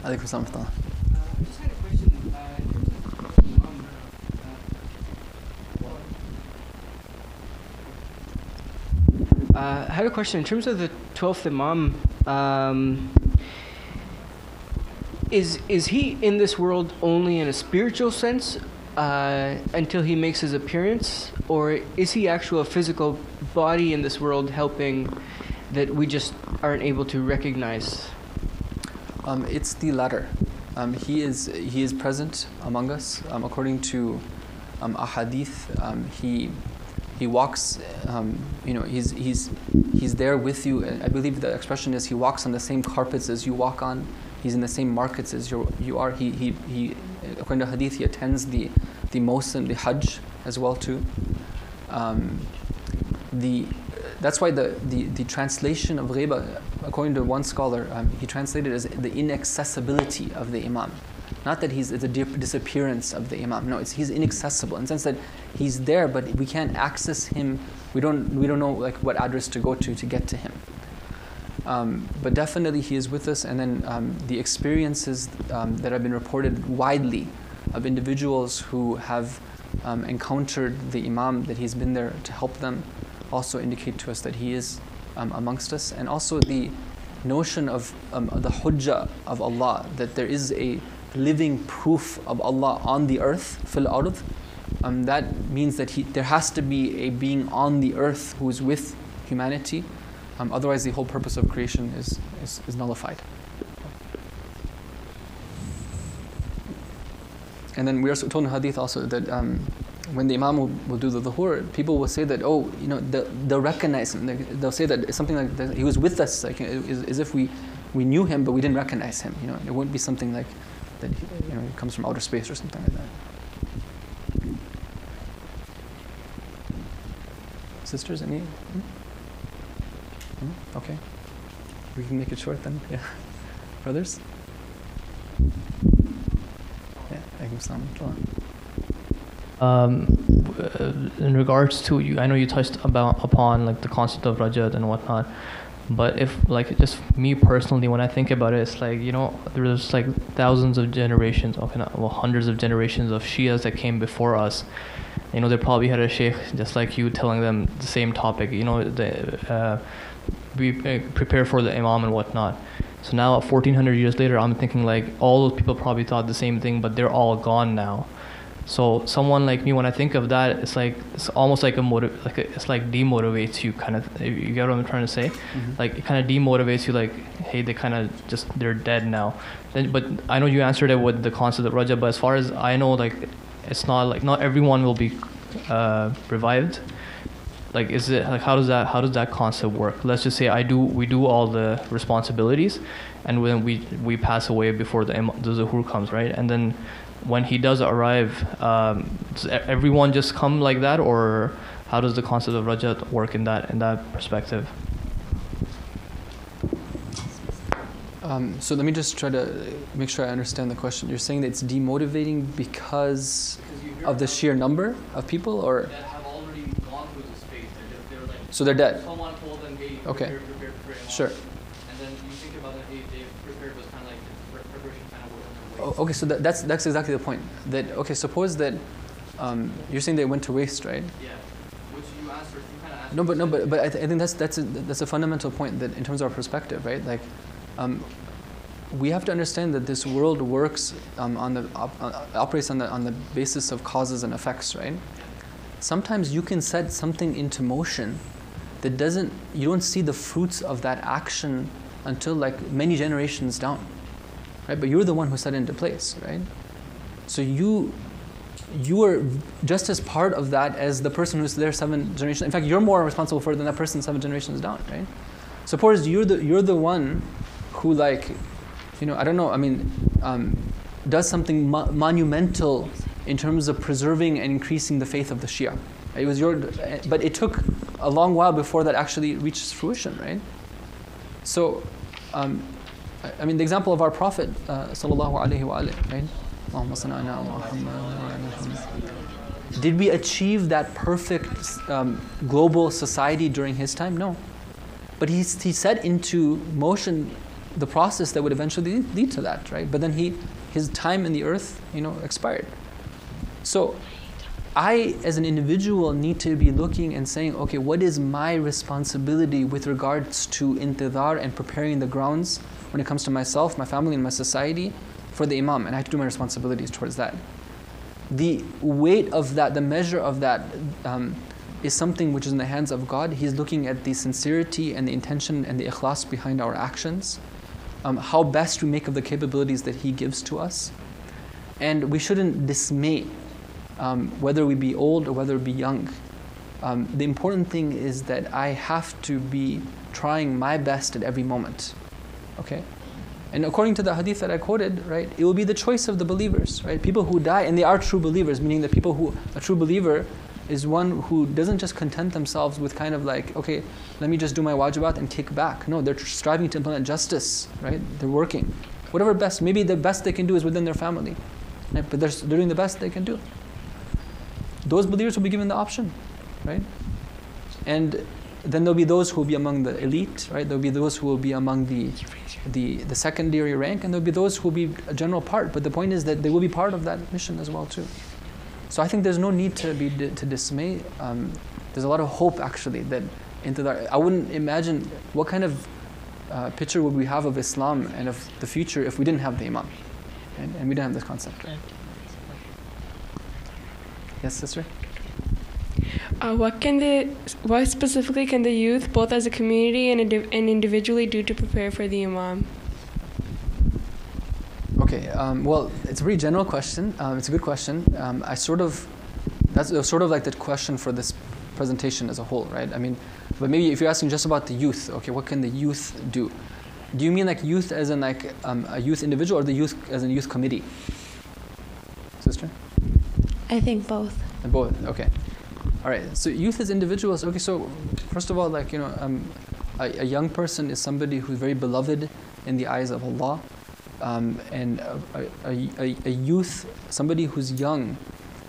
Alaykum salam. I just had a question. I had a question in terms of the 12th Imam. Is he in this world only in a spiritual sense until he makes his appearance, or is he actually a physical body in this world helping that we just aren't able to recognize? It's the latter. He is present among us. According to a hadith, he walks. He's there with you. I believe the expression is he walks on the same carpets as you walk on. He's in the same markets as you are. He according to hadith, he attends the Mosim, the Hajj as well too. That's why the translation of ghaiba, according to one scholar, he translated as the inaccessibility of the Imam. Not that it's a disappearance of the Imam. No, he's inaccessible in the sense that he's there, but we can't access him. We don't know like what address to go to get to him. But definitely he is with us. And then the experiences that have been reported widely of individuals who have encountered the Imam, that he's been there to help them, also indicate to us that he is amongst us. And also the notion of the hujjah of Allah, that there is a living proof of Allah on the earth, fil ard. That means that there has to be a being on the earth who is with humanity. Otherwise the whole purpose of creation is nullified. And then we are told in hadith also that when the Imam will do the dhuhr, people will say that, they'll recognize him. They'll say that it's something like that he was with us, like as if we knew him but we didn't recognize him. It won't be something like that. He comes from outer space or something like that. Sisters, any? Okay, we can make it short then. Yeah, brothers. Yeah, alaikum salam. In regards to you, I know you touched upon like the concept of rajat and whatnot, but if like just me personally, when I think about it, it's like there's like thousands of generations, hundreds of generations of Shias that came before us. They probably had a sheikh just like you telling them the same topic. We prepare for the Imam and whatnot. So now, 1400 years later, I'm thinking like all those people probably thought the same thing, but they're all gone now. So someone like me, when I think of that, it's almost like it's like demotivates you, kind of. You get what I'm trying to say? Mm-hmm. Like it kind of demotivates you. Like, hey, they're dead now. But I know you answered it with the concept of raja. But as far as I know, like it's not everyone will be revived. Like, is it like how does that concept work? Let's just say we do all the responsibilities, and when we pass away before the zuhur comes, right? And then when he does arrive, does everyone just come like that, or how does the concept of rajat work in that perspective? So let me just try to make sure I understand the question. You're saying that it's demotivating because of the sheer number of people, or? That have already gone through this phase. They're like, so they're dead. Someone told them, hey, okay. Prepare. Sure. And then you think about it, hey, they prepared was kind of like the preparation kind of went to waste. Okay, so that's exactly the point. Suppose that you're saying they went to waste, right? Yeah. Which you answered. You kind of answered. No, but I think that's a fundamental point, that in terms of our perspective, right? Like, we have to understand that this world works operates on the basis of causes and effects, right? Sometimes you can set something into motion that you don't see the fruits of that action until like many generations down, right? But you're the one who set it into place, right? So you are just as part of that as the person who's there 7 generations. In fact, you're more responsible for it than that person 7 generations down, right? Suppose you're the one who, like, I don't know, does something monumental in terms of preserving and increasing the faith of the Shia. It was but it took a long while before that actually reached fruition, right? So, the example of our Prophet, sallallahu alaihi wa alihi, right? Did we achieve that perfect global society during his time? No. But he set into motion the process that would eventually lead to that, right? But then his time in the earth, expired. So I, as an individual, need to be looking and saying, okay, what is my responsibility with regards to intidhar and preparing the grounds when it comes to myself, my family, and my society for the Imam? And I have to do my responsibilities towards that. The weight of that, the measure of that, is something which is in the hands of God. He's looking at the sincerity and the intention and the ikhlas behind our actions, how best we make of the capabilities that He gives to us. And we shouldn't dismay, whether we be old or whether we be young. The important thing is that I have to be trying my best at every moment. Okay? And according to the hadith that I quoted, right, it will be the choice of the believers, right? People who die, and they are true believers, meaning that a true believer is one who doesn't just content themselves with kind of like, okay, let me just do my wajibat and kick back. No, they're striving to implement justice, right? They're working. Whatever best, maybe the best they can do is within their family, right? But they're doing the best they can do. Those believers will be given the option, right? And then there'll be those who will be among the elite, right? There'll be those who will be among the secondary rank, and there'll be those who will be a general part. But the point is that they will be part of that mission as well too. So I think there's no need to dismay. There's a lot of hope actually that into that. I wouldn't imagine what kind of picture would we have of Islam and of the future if we didn't have the Imam, and we didn't have this concept. Right? Yes, sister. What specifically can the youth, both as a community and individually, do to prepare for the Imam? Okay, well, it's a very general question. It's a good question. That's sort of like the question for this presentation as a whole, right? I mean, but maybe if you're asking just about the youth, okay, what can the youth do? Do you mean like youth as in like a youth individual, or the youth as in youth committee? Sister? I think both. And both, okay. All right, so youth as individuals, okay, so first of all, like, a young person is somebody who's very beloved in the eyes of Allah. And a youth, somebody who's young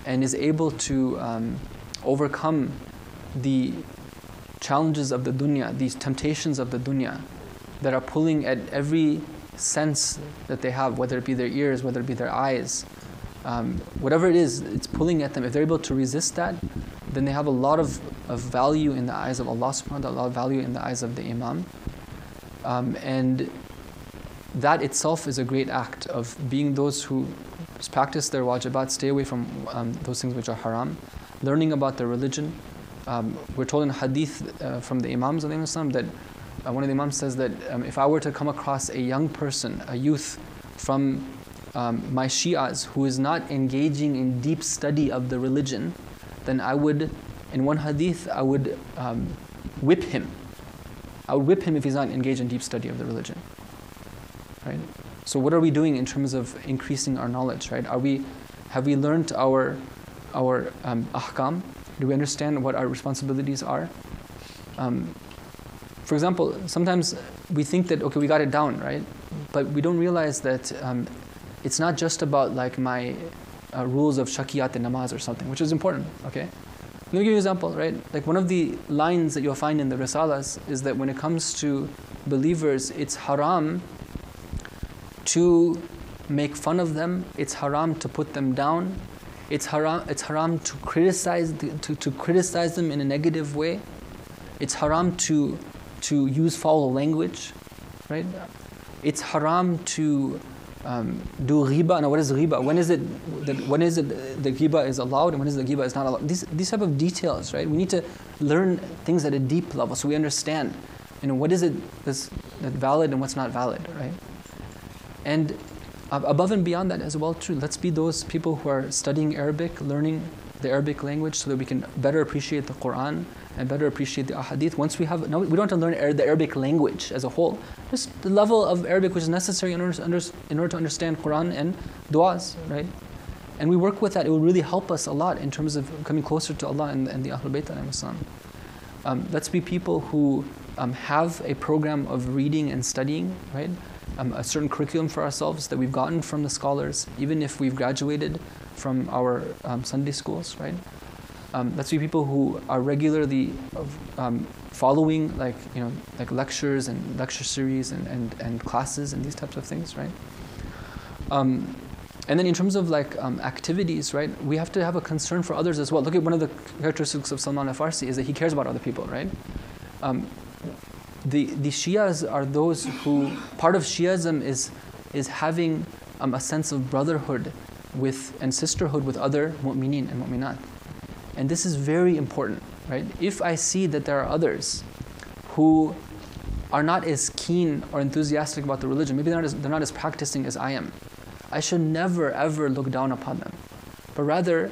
and is able to overcome the challenges of the dunya, these temptations of the dunya that are pulling at every sense that they have, whether it be their ears, whether it be their eyes, whatever it is, it's pulling at them. If they're able to resist that, then they have a lot of value in the eyes of Allah subhanahu wa ta'ala, a lot of value in the eyes of the Imam. And that itself is a great act of being those who practice their wajibat, stay away from those things which are haram, learning about their religion. We're told in hadith from the Imams that one of the Imams says that if I were to come across a young person, a youth from my Shi'as who is not engaging in deep study of the religion, then I would, in one hadith, I would whip him. I would whip him if he's not engaged in deep study of the religion. Right? So what are we doing in terms of increasing our knowledge? Right? Have we learned our ahkam? Do we understand what our responsibilities are? For example, sometimes we think that okay, we got it down, right? But we don't realize that it's not just about like my rules of shakiyat and namaz or something, which is important. Okay. Let me give you an example, right? Like one of the lines that you'll find in the Risalas is that when it comes to believers, it's haram to make fun of them. It's haram to put them down. It's haram to criticize them in a negative way. It's haram to use foul language, right? It's haram to do ghiba. Now, what is ghiba? When is it the ghiba is allowed and when is the ghiba is not allowed? These type of details, right? We need to learn things at a deep level so we understand, what is it that's valid and what's not valid, right? And above and beyond that as well, too, let's be those people who are studying Arabic, learning the Arabic language so that we can better appreciate the Quran and better appreciate the ahadith. Once we don't have to learn the Arabic language as a whole, just the level of Arabic which is necessary in order to understand Quran and du'as, right? And we work with that. It will really help us a lot in terms of coming closer to Allah and the Ahlul Bayt alayhim salam. Let's be people who have a program of reading and studying, right? A certain curriculum for ourselves that we've gotten from the scholars, even if we've graduated from our Sunday schools, right? Let's be people who are regularly following like lectures and lecture series and classes and these types of things, right? And then in terms of like activities, right, we have to have a concern for others as well. Look at one of the characteristics of Salman al-Farsi is that he cares about other people, right? The Shias are those who, part of Shiism is having a sense of brotherhood and sisterhood with other mu'mineen and mu'minat. And this is very important, right? If I see that there are others who are not as keen or enthusiastic about the religion, maybe they're not as practicing as I am, I should never ever look down upon them. But rather,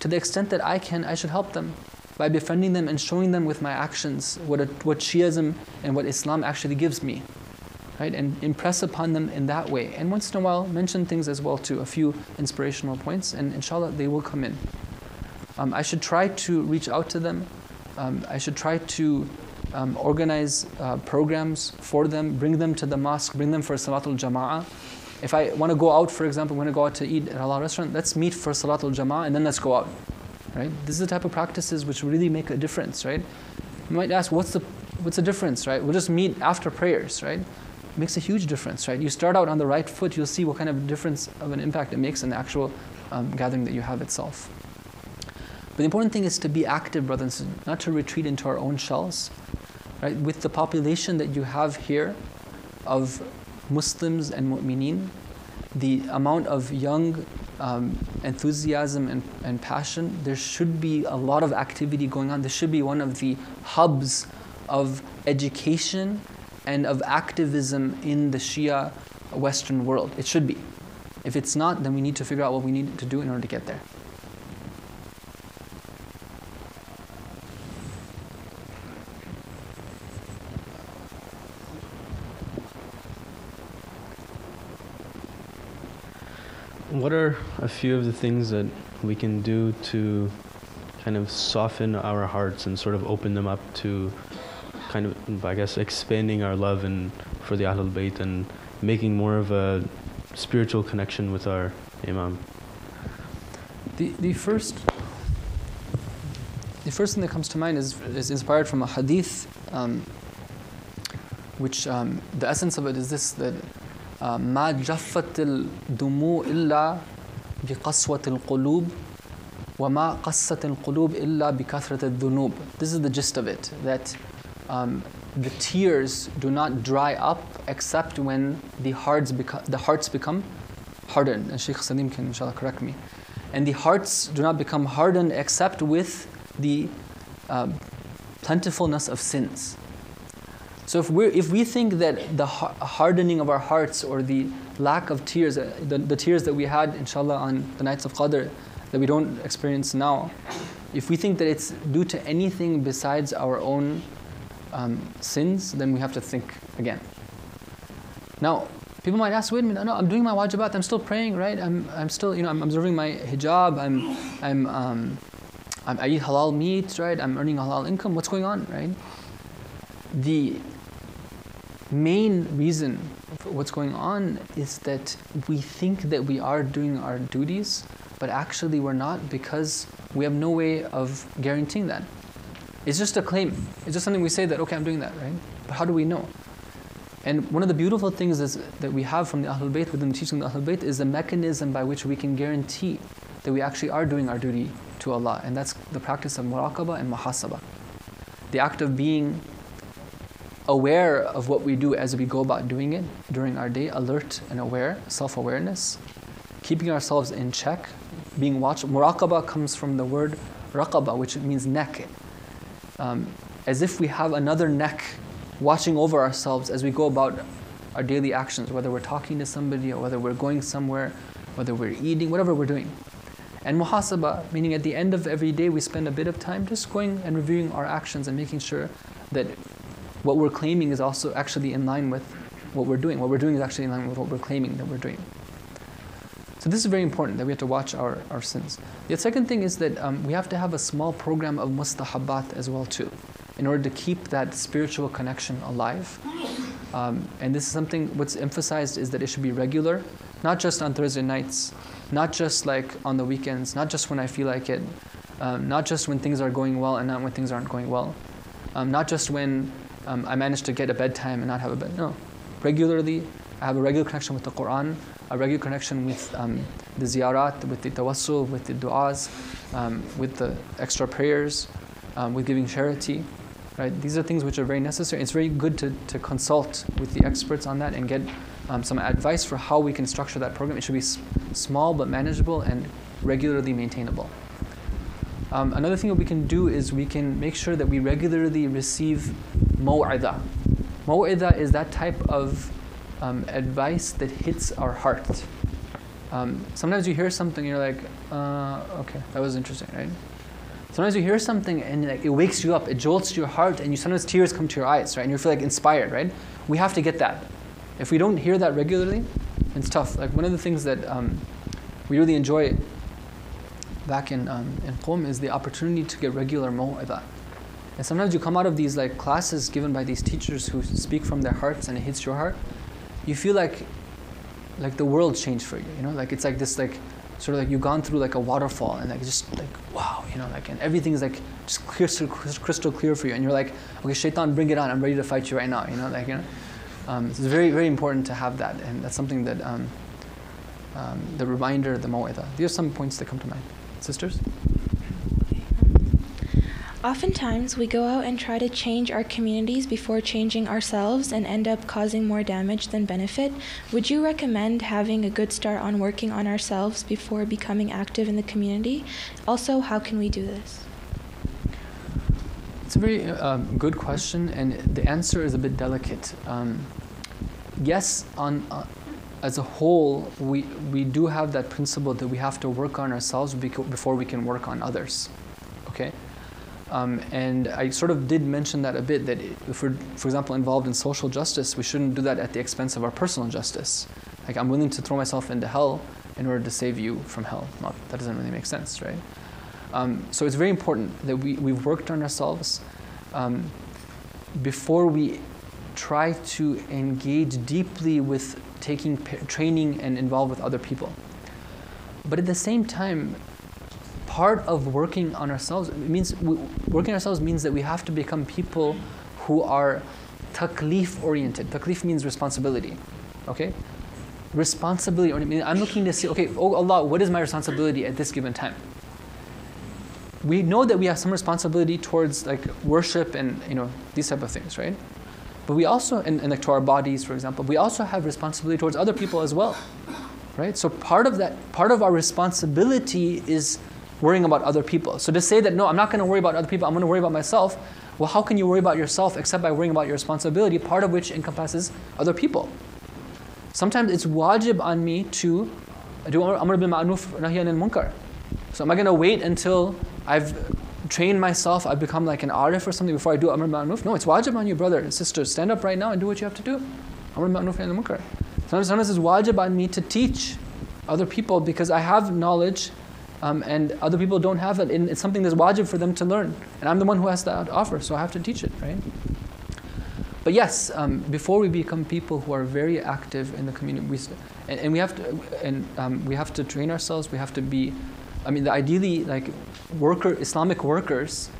to the extent that I can, I should help them by befriending them and showing them with my actions what Shiism and what Islam actually gives me, right? And impress upon them in that way. And once in a while, mention things as well too, a few inspirational points, and inshallah they will come in. I should try to reach out to them. I should try to organize programs for them, bring them to the mosque, bring them for Salatul Jama'ah. If I want to go out, for example, want to go out to eat at a halal restaurant, let's meet for Salatul Jama'ah and then let's go out, right? This is the type of practices which really make a difference, right? You might ask, what's the difference, right? We'll just meet after prayers, right? It makes a huge difference, right? You start out on the right foot, you'll see what kind of difference of an impact it makes in the actual gathering that you have itself. But the important thing is to be active, brothers and sisters, not to retreat into our own shells, right? With the population that you have here of Muslims and mu'mineen, the amount of young enthusiasm and passion, there should be a lot of activity going on. This should be one of the hubs of education and of activism in the Shia Western world. It should be. If it's not, then we need to figure out what we need to do in order to get there. What are a few of the things that we can do to kind of soften our hearts and sort of open them up to kind of, I guess, expanding our love for the Ahlul Bayt and making more of a spiritual connection with our Imam? The first thing that comes to mind is inspired from a hadith, which the essence of it is this, that ما جفت الدموع إلا بقسوة القلوب وما قست القلوب إلا بكثرة الذنوب. This is the gist of it, that the tears do not dry up except when the hearts become hardened. And Shaykh Salim can inshallah correct me. And the hearts do not become hardened except with the plentifulness of sins. So if we think that the hardening of our hearts or the lack of tears, the tears that we had inshallah on the nights of Qadr that we don't experience now, if we think that it's due to anything besides our own sins, then we have to think again. Now, people might ask, wait a minute, no, I'm doing my wajibat, I'm still praying, right? I'm still, I'm observing my hijab, I eat halal meat, right? I'm earning halal income. What's going on, right? The main reason for what's going on is that we think that we are doing our duties, but actually we're not, because we have no way of guaranteeing that. It's just a claim. It's just something we say that, okay, I'm doing that, right? But how do we know? And one of the beautiful things that we have from the Ahlul Bayt, within the teaching of the Ahlul Bayt, is the mechanism by which we can guarantee that we actually are doing our duty to Allah. And that's the practice of muraqabah and muhasabah. The act of being aware of what we do as we go about doing it during our day, alert and aware, self-awareness, keeping ourselves in check, being watchful. Muraqabah comes from the word raqabah, which means neck. As if we have another neck watching over ourselves as we go about our daily actions, whether we're talking to somebody or whether we're going somewhere, whether we're eating, whatever we're doing. And muhasabah, meaning at the end of every day we spend a bit of time just going and reviewing our actions and making sure that what we're claiming is also actually in line with what we're doing. What we're doing is actually in line with what we're claiming that we're doing. So this is very important, that we have to watch our sins. The second thing is that we have to have a small program of mustahabbat as well too, in order to keep that spiritual connection alive. And this is something, what's emphasized is that it should be regular, not just on Thursday nights, not just like on the weekends, not just when I feel like it, not just when things are going well and not when things aren't going well, not just when I manage to get a bedtime and not have a bed. No, regularly. I have a regular connection with the Quran, a regular connection with the ziyarat, with the tawassul, with the du'as, with the extra prayers, with giving charity. Right? These are things which are very necessary. It's very good to consult with the experts on that and get some advice for how we can structure that program. It should be small but manageable and regularly maintainable. Another thing that we can do is we can make sure that we regularly receive maw'idah. Maw'idah is that type of advice that hits our heart. Sometimes you hear something and you're like, okay, that was interesting, right? Sometimes you hear something and like, it wakes you up, it jolts your heart, and sometimes tears come to your eyes, right? And you feel like inspired, right? We have to get that. If we don't hear that regularly, it's tough. Like one of the things that we really enjoy back in Qom is the opportunity to get regular maw'idah. And sometimes you come out of these like classes given by these teachers who speak from their hearts and it hits your heart. You feel like the world changed for you, you know? Like it's like this like sort of like you've gone through like a waterfall and like just like wow, you know, like and everything is like just crystal clear for you, and you're like, okay, shaitan, bring it on, I'm ready to fight you right now, you know, like, you know. It's very, very important to have that, and that's something that the reminder, the maw'idah. These are some points that come to mind. Sisters? Oftentimes, we go out and try to change our communities before changing ourselves and end up causing more damage than benefit. Would you recommend having a good start on working on ourselves before becoming active in the community? Also, how can we do this? It's a very good question, and the answer is a bit delicate. Yes, as a whole, we do have that principle that we have to work on ourselves before we can work on others. Okay? And I sort of did mention that a bit, that if we're, for example, involved in social justice, we shouldn't do that at the expense of our personal justice. Like, I'm willing to throw myself into hell in order to save you from hell. Well, that doesn't really make sense, right? So it's very important that we've worked on ourselves before we try to engage deeply with taking training and involved with other people. But at the same time, part of working on ourselves means that we have to become people who are taklif oriented. Taklif means responsibility. Okay? Responsibility oriented. I'm looking to see, okay, oh Allah, what is my responsibility at this given time? We know that we have some responsibility towards like worship and these type of things, right? But we also, and like to our bodies, for example, we also have responsibility towards other people as well, right? So part of our responsibility is worrying about other people. So to say that, no, I'm not going to worry about other people, I'm going to worry about myself, well, how can you worry about yourself except by worrying about your responsibility, part of which encompasses other people? Sometimes it's wajib on me to do amr bil ma'ruf nahy anil munkar. So am I going to wait until I've trained myself, I've become like an arif or something before I do amr bil ma'ruf? No, it's wajib on you, brother and sister. Stand up right now and do what you have to do. Amr bil ma'ruf nahy anil munkar. Sometimes it's wajib on me to teach other people because I have knowledge and other people don't have it. And it's something that's wajib for them to learn. And I'm the one who has to offer, so I have to teach it, right? But yes, before we become people who are very active in the community, we have to train ourselves. We have to be, ideally, like Islamic workers,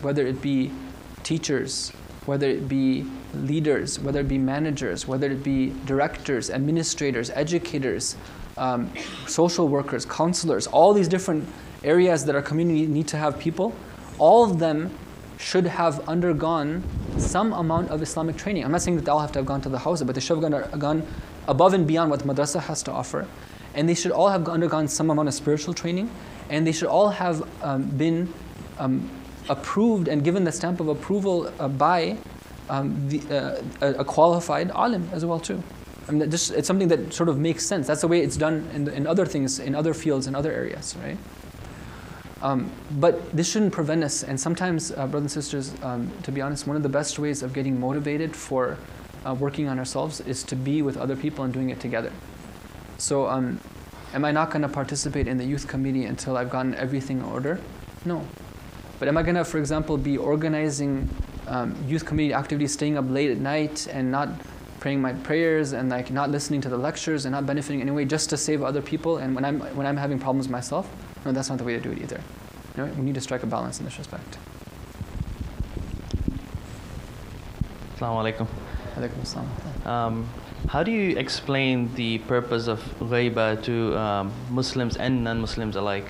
whether it be teachers, whether it be leaders, whether it be managers, whether it be directors, administrators, educators, social workers, counselors, all these different areas that our community need to have people, all of them should have undergone some amount of Islamic training. I'm not saying that they all have to have gone to the house, but they should have gone above and beyond what madrasa has to offer. And they should all have undergone some amount of spiritual training, and they should all have been approved and given the stamp of approval by a qualified alim as well too. It's something that sort of makes sense. That's the way it's done in other things, in other fields, in other areas, right? But this shouldn't prevent us. And sometimes, brothers and sisters, to be honest, one of the best ways of getting motivated for working on ourselves is to be with other people and doing it together. So, am I not going to participate in the youth committee until I've gotten everything in order? No. But am I going to, for example, be organizing youth committee activities, staying up late at night and not praying my prayers and like not listening to the lectures and not benefiting in any way just to save other people, and when I'm having problems myself? No, that's not the way to do it either. You know, we need to strike a balance in this respect. Assalamu alaikum. Alaikum assalam. How do you explain the purpose of ghaiba to Muslims and non-Muslims alike?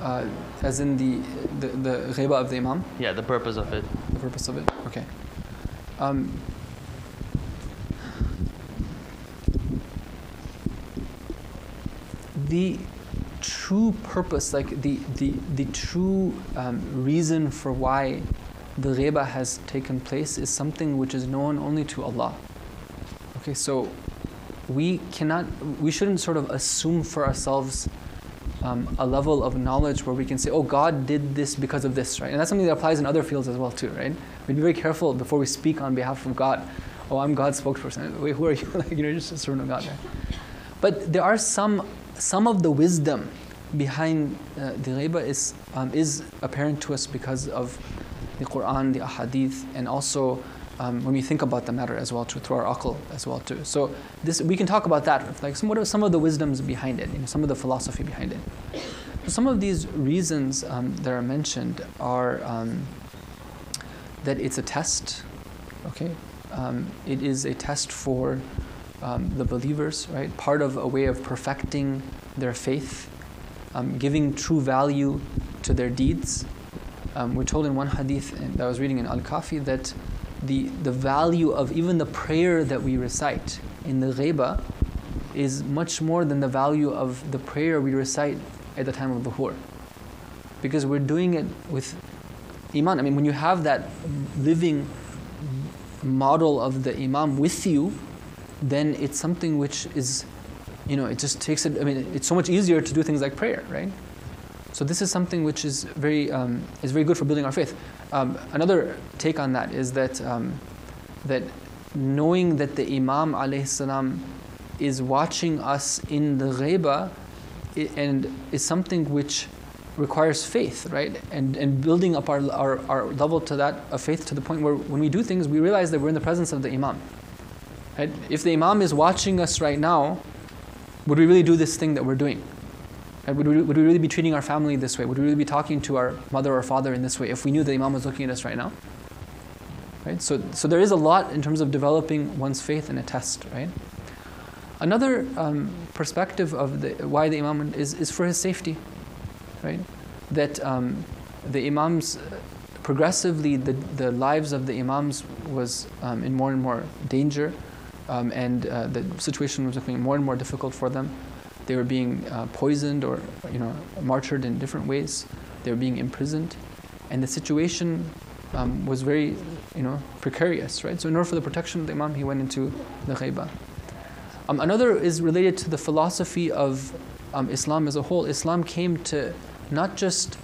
As in the ghaiba of the Imam? Yeah, the purpose of it. The purpose of it? Okay. The true purpose, like the true reason for why the ghaiba has taken place is something which is known only to Allah. Okay, so we shouldn't sort of assume for ourselves a level of knowledge where we can say, oh, God did this because of this, right? And that's something that applies in other fields as well too, right? We'd be very careful before we speak on behalf of God. Oh, I'm God's spokesperson. Wait, who are you? Like, you're just a servant of God, right? But there are some of the wisdom behind the ghaiba is apparent to us because of the Quran, the ahadith, and also when we think about the matter as well too, through our aql as well too. So this, we can talk about that, like what are some of the wisdoms behind it, some of the philosophy behind it. So some of these reasons that are mentioned are that it's a test, okay? It is a test for the believers, right? Part of a way of perfecting their faith, giving true value to their deeds. We're told in one hadith that I was reading in Al-Kafi that the value of even the prayer that we recite in the ghaiba is much more than the value of the prayer we recite at the time of dhuhr. Because we're doing it with iman. I mean, when you have that living model of the imam with you, then it's something which is, it just takes it, it's so much easier to do things like prayer, right? So this is something which is very good for building our faith. Another take on that is that that knowing that the Imam alayhi salam is watching us in the ghaiba and is something which requires faith, right? And building up our level to that of faith to the point where when we do things, we realize that we're in the presence of the Imam. Right? If the Imam is watching us right now, would we really do this thing that we're doing? Right? Would we really be treating our family this way? Would we really be talking to our mother or father in this way if we knew the Imam was looking at us right now? Right? So there is a lot in terms of developing one's faith in a test, right? Another perspective of why the Imam is for his safety, right? That the Imams, progressively the lives of the Imams was in more and more danger, and the situation was becoming more and more difficult for them. They were being poisoned or martyred in different ways. They were being imprisoned, and the situation was very precarious, right? So in order for the protection of the Imam, he went into the ghaiba. Another is related to the philosophy of Islam as a whole. Islam came to not just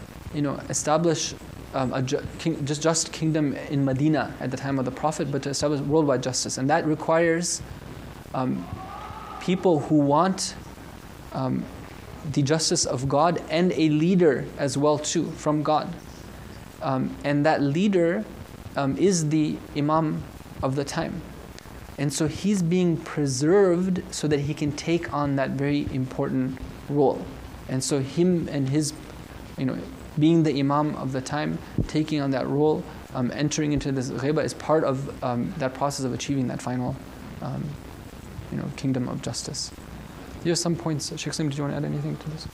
establish a just kingdom in Medina at the time of the Prophet, but to establish worldwide justice, and that requires people who want the justice of God and a leader as well too from God, and that leader is the Imam of the time, and so he's being preserved so that he can take on that very important role. And so him and his being the Imam of the time, taking on that role, entering into this ghaiba is part of that process of achieving that final kingdom of justice. Here are some points. Sheikh Salim, did you want to add anything to this?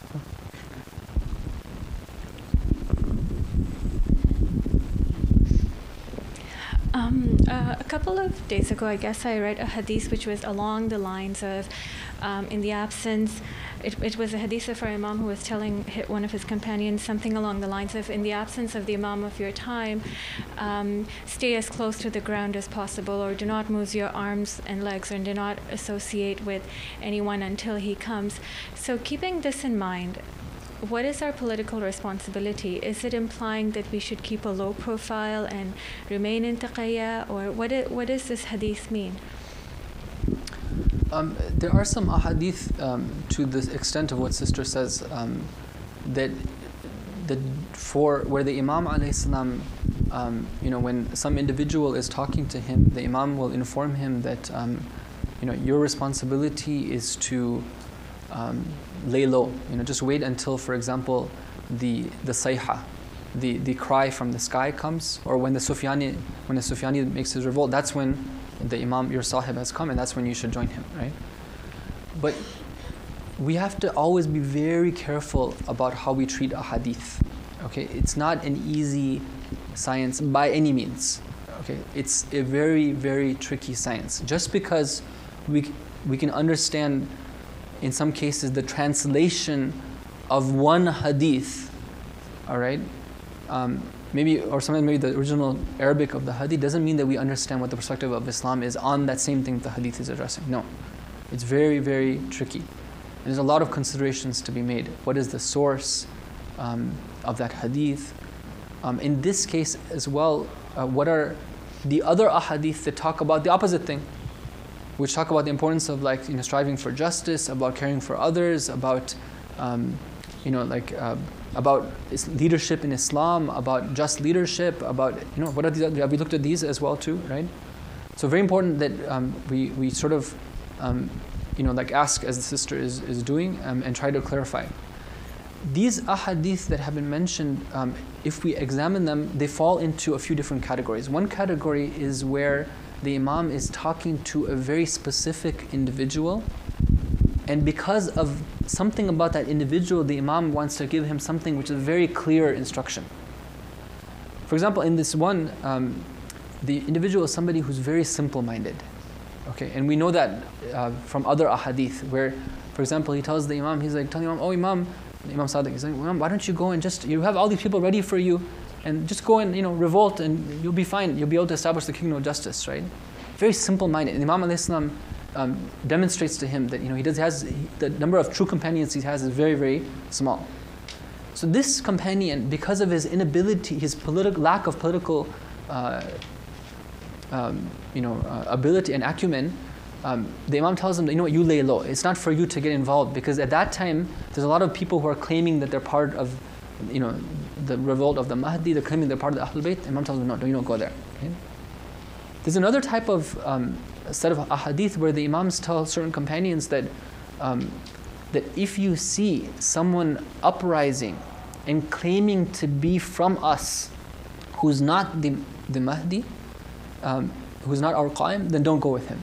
A couple of days ago, I guess I read a hadith which was along the lines of, in the absence, it was a hadith of our Imam who was telling one of his companions something along the lines of, in the absence of the Imam of your time, stay as close to the ground as possible, or do not move your arms and legs, and do not associate with anyone until he comes. So keeping this in mind, what is our political responsibility? Is it implying that we should keep a low profile and remain in taqiyya, or what does this hadith mean? There are some ahadith to the extent of what Sister says, that for where the Imam alayhi salam, when some individual is talking to him, the Imam will inform him that your responsibility is to lay low. Just wait until, for example, the sayha, the cry from the sky comes, or when the Sufyani makes his revolt. That's when the Imam, your Sahib, has come, and that's when you should join him, right? But we have to always be very careful about how we treat a hadith. Okay, it's not an easy science by any means. Okay, it's a very, very tricky science. Just because we can understand in some cases the translation of one hadith, all right, sometimes maybe the original Arabic of the hadith doesn't mean that we understand what the perspective of Islam is on that same thing the hadith is addressing. No, it's very, very tricky. And there's a lot of considerations to be made. What is the source of that hadith? In this case as well, what are the other ahadith that talk about the opposite thing, which talk about the importance of striving for justice, about caring for others, about about leadership in Islam, about just leadership, about what are these? Have we looked at these as well too, right? So very important that we sort of ask as the sister is doing and try to clarify. These ahadith that have been mentioned, if we examine them, they fall into a few different categories. One category is where the Imam is talking to a very specific individual, and because of something about that individual, the Imam wants to give him something which is very clear instruction. For example, in this one, the individual is somebody who's very simple-minded. Okay, and we know that from other ahadith, where, for example, he tells the Imam, he's like telling Imam, "Oh Imam," Imam Sadiq, he's like, "Imam, why don't you go and you have all these people ready for you, and just go and revolt, and you'll be fine. You'll be able to establish the kingdom of justice," right? Very simple-minded. And Imam alayhi salam demonstrates to him that the number of true companions he has is very, very small. So this companion, because of his inability, his lack of political ability and acumen, the Imam tells him that, you lay low. It's not for you to get involved, because at that time there's a lot of people who are claiming that they're part of the revolt of the Mahdi. They're claiming they're part of the Ahlul Bayt. Imam tells them, no, you don't go there. Okay? There's another type of set of ahadith where the Imams tell certain companions that that if you see someone uprising and claiming to be from us, who's not the Mahdi, who's not our Qaim, then don't go with him.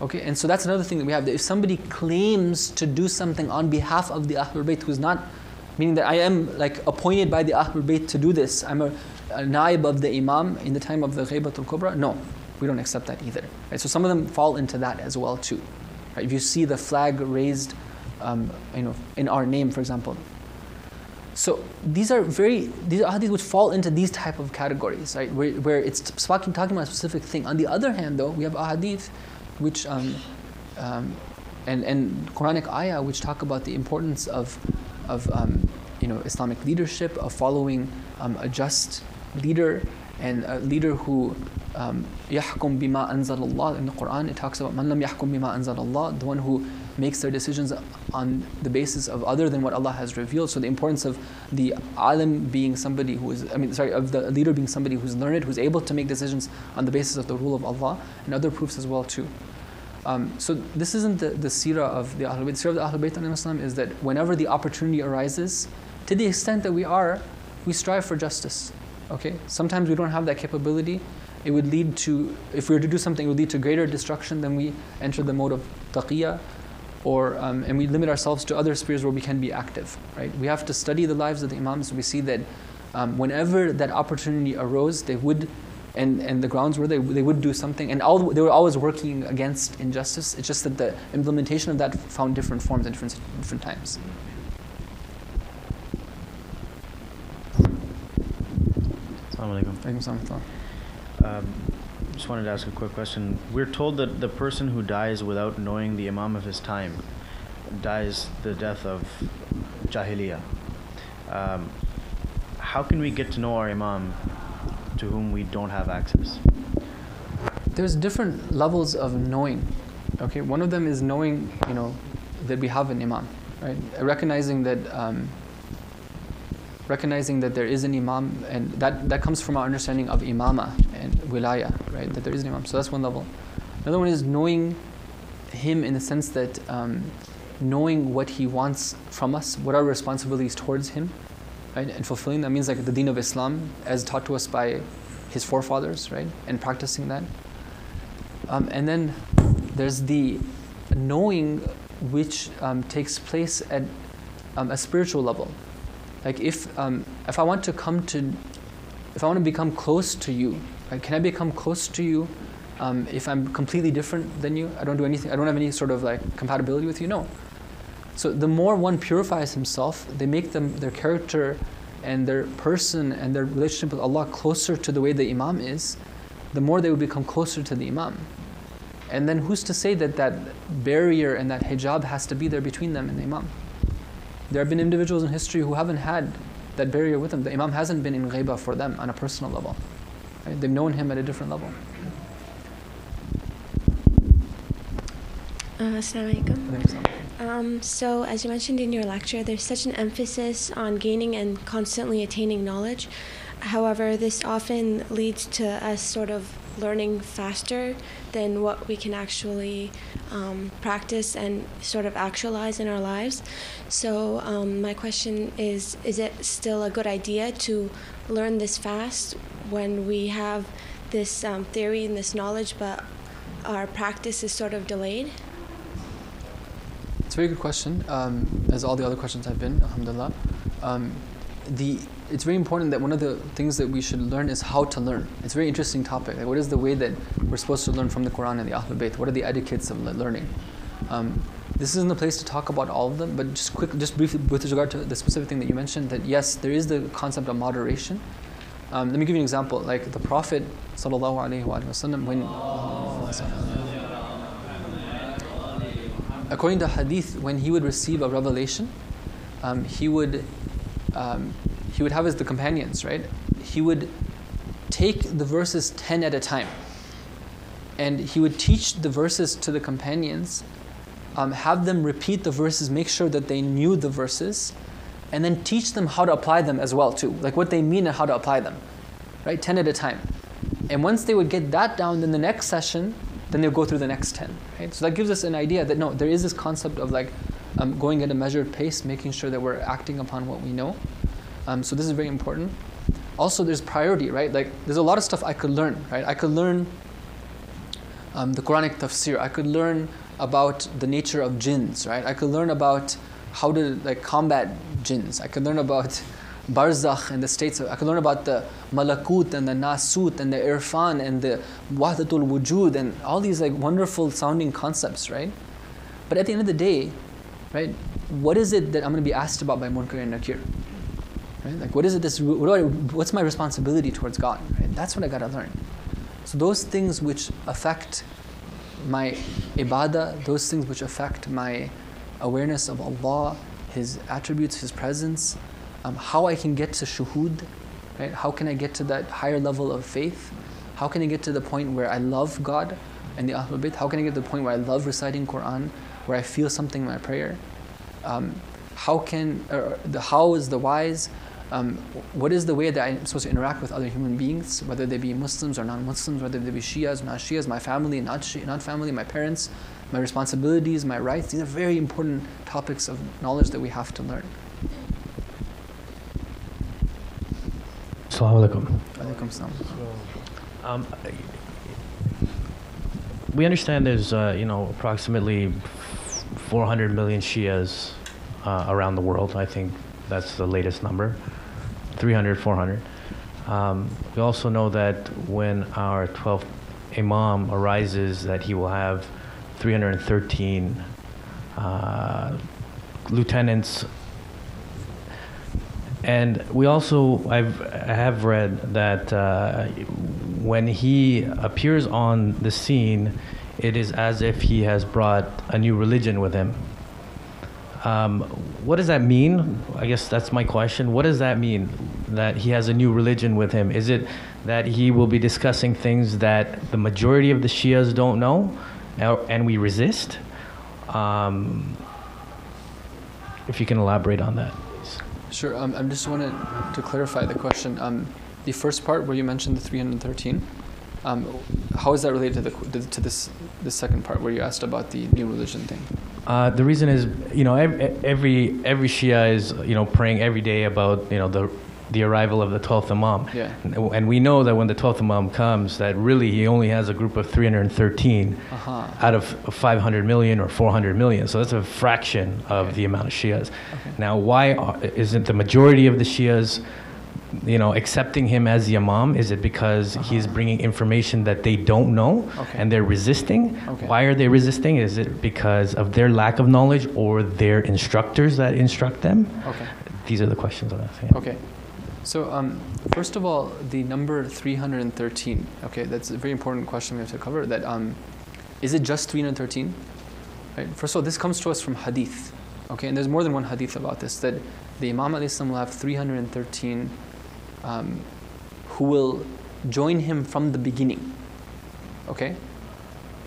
Okay, and so that's another thing that we have, that if somebody claims to do something on behalf of the Ahlul Bayt, who's not, meaning that I am appointed by the Ahlul Bayt to do this, I'm a naib of the Imam in the time of the Ghaibatul Kubra, no, we don't accept that either. Right? So some of them fall into that as well too. Right? If you see the flag raised in our name, for example. So these are hadith which fall into these type of categories, right? Where it's talking about a specific thing. On the other hand, though, we have ahadith which and Quranic ayah which talk about the importance of Islamic leadership, of following a just leader, and a leader who yahkum bima anzal Allah. In the Quran, it talks about man lam yahkum bima anzal Allah, the one who makes their decisions on the basis of other than what Allah has revealed. So the importance of the alim being somebody of the leader being somebody who's learned, who's able to make decisions on the basis of the rule of Allah, and other proofs as well too. So this isn't the seerah of the Ahlul Bayt. The seerah of the Ahlul Bayt alayhim salam is that whenever the opportunity arises, to the extent that we strive for justice. Okay? Sometimes we don't have that capability. It would lead to, if we were to do something, it would lead to greater destruction. Then we enter the mode of taqiyya, and we limit ourselves to other spheres where we can be active. Right? We have to study the lives of the Imams. We see that whenever that opportunity arose, they would, and the grounds were they would do something, and they were always working against injustice. It's just that the implementation of that found different forms at different times. Assalamu alaikum. Just wanted to ask a quick question. We're told that the person who dies without knowing the Imam of his time dies the death of Jahiliyyah. How can we get to know our Imam to whom we don't have access? There's different levels of knowing. Okay, one of them is knowing, that we have an Imam, right? Recognizing that there is an Imam, and that comes from our understanding of imama and wilaya, right? That there is an Imam. So that's one level. Another one is knowing him in the sense that knowing what he wants from us, what are our responsibilities towards him, right? And fulfilling that means like the deen of Islam as taught to us by his forefathers, right? And practicing that. And then there's the knowing which takes place at a spiritual level. Like if I want to become close to you, right? Can I become close to you if I'm completely different than you? I don't do anything. I don't have any sort of like compatibility with you. No. So the more one purifies himself, they make their character and their person and their relationship with Allah closer to the way the Imam is, the more they will become closer to the Imam. And then who's to say that barrier and that hijab has to be there between them and the Imam? There have been individuals in history who haven't had that barrier with them. The Imam hasn't been in ghaibah for them on a personal level. Right? They've known him at a different level. Assalamu alaikum. So, as you mentioned in your lecture, there's such an emphasis on gaining and constantly attaining knowledge. However, this often leads to us sort of learning faster than what we can actually practice and sort of actualize in our lives. So my question is it still a good idea to learn this fast when we have this theory and this knowledge, but our practice is sort of delayed? It's a very good question, as all the other questions have been, alhamdulillah. It's very important that one of the things that we should learn is how to learn. It's a very interesting topic. Like, what is the way that we're supposed to learn from the Quran and the Ahlul Bayt? What are the etiquettes of learning? This isn't the place to talk about all of them, but just briefly with regard to the specific thing that you mentioned, that yes, there is the concept of moderation. Let me give you an example. Like the Prophet ﷺ, when according to hadith, when he would receive a revelation, he would have the companions, right? He would take the verses 10 at a time, and he would teach the verses to the companions, have them repeat the verses, make sure that they knew the verses, and then teach them how to apply them as well too, like what they mean and how to apply them, right? 10 at a time. And once they would get that down, then the next session, then they'll go through the next 10, right? So that gives us an idea that no, there is this concept of like going at a measured pace, making sure that we're acting upon what we know. So this is very important. Also, there's priority, right? Like, there's a lot of stuff I could learn, right? I could learn the Quranic tafsir. I could learn about the nature of jinns, right? I could learn about how to like combat jinns. I could learn about barzakh and the states. I could learn about the malakut and the nasut and the irfan and the wahdatul wujud and all these like wonderful sounding concepts, right? But at the end of the day, right, what is it that I'm going to be asked about by Munkar and Nakir? Right? Like, what is it? What's my responsibility towards God? Right? That's what I gotta learn. So those things which affect my ibadah, those things which affect my awareness of Allah, His attributes, His presence, how I can get to shuhud, right? How can I get to that higher level of faith? How can I get to the point where I love God and the Ahlul Bayt? How can I get to the point where I love reciting Quran, where I feel something in my prayer? How is the wise? What is the way that I'm supposed to interact with other human beings, whether they be Muslims or non-Muslims, whether they be Shias or not Shias, my family, not family, my parents, my responsibilities, my rights. These are very important topics of knowledge that we have to learn. Assalamu alaikum. Alaikum salam. We understand there's approximately 400 million Shias around the world. I think that's the latest number, 300, 400. We also know that when our 12th Imam arises, that he will have 313 lieutenants. And we also, I have read that when he appears on the scene, it is as if he has brought a new religion with him. What does that mean? I guess that's my question. What does that mean, that he has a new religion with him? Is it that he will be discussing things that the majority of the Shias don't know and we resist? If you can elaborate on that, please. Sure. I just wanted to clarify the question. The first part where you mentioned the 313, how is that related to this second part where you asked about the new religion thing? The reason is, every Shia is, praying every day about, the arrival of the 12th Imam. Yeah. And we know that when the 12th Imam comes, that really he only has a group of 313 out of 500 million or 400 million. So that's a fraction of the amount of Shias. Okay. Now, why isn't the majority of the Shias, accepting him as the Imam? Is it because he's bringing information that they don't know and they're resisting? Okay. Why are they resisting? Is it because of their lack of knowledge or their instructors that instruct them? Okay. These are the questions I'm asking. Okay. So first of all, the number 313, okay, that's a very important question we have to cover. That is it just 313? Right? First of all, this comes to us from hadith, okay, and there's more than one hadith about this, that the Imam will have 313 who will join him from the beginning, okay?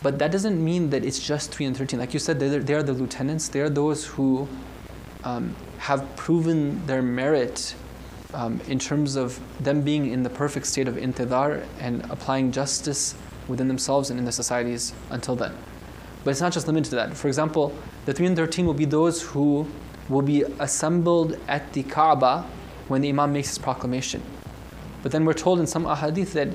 But that doesn't mean that it's just 313. Like you said, they are the lieutenants. They are those who have proven their merit in terms of them being in the perfect state of intidhar and applying justice within themselves and in the societies until then. But it's not just limited to that. For example, the 313 will be those who will be assembled at the Kaaba when the Imam makes his proclamation. But then we're told in some ahadith that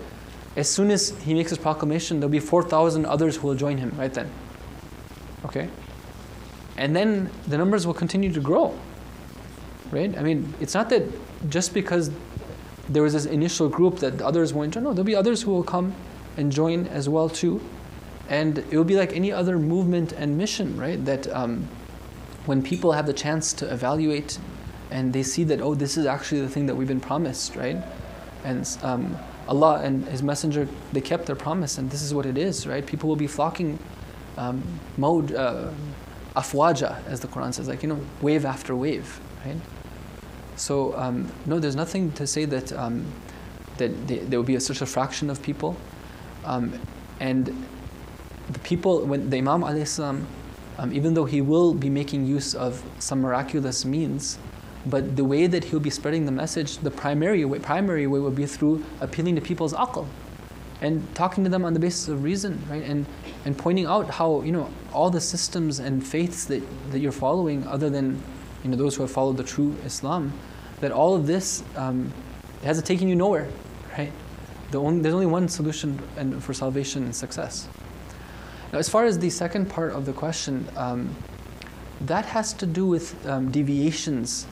as soon as he makes his proclamation, there'll be 4,000 others who will join him right then. Okay? And then the numbers will continue to grow. Right? I mean, it's not that just because there was this initial group that the others won't join. No, there'll be others who will come and join as well too. And it will be like any other movement and mission, right? That when people have the chance to evaluate and they see that, oh, this is actually the thing that we've been promised, right? And Allah and His Messenger, they kept their promise, and this is what it is, right? People will be flocking afwaja, as the Quran says, like, wave after wave, right? So no, there's nothing to say that there will be such a fraction of people, and the people, when the Imam alayhi salam, even though he will be making use of some miraculous means, but the way that he'll be spreading the message, the primary way will be through appealing to people's aql and talking to them on the basis of reason, right? And pointing out how all the systems and faiths that you're following, other than those who have followed the true Islam, that all of this hasn't taken you nowhere, right? There's only one solution for salvation and success. Now, as far as the second part of the question, that has to do with deviations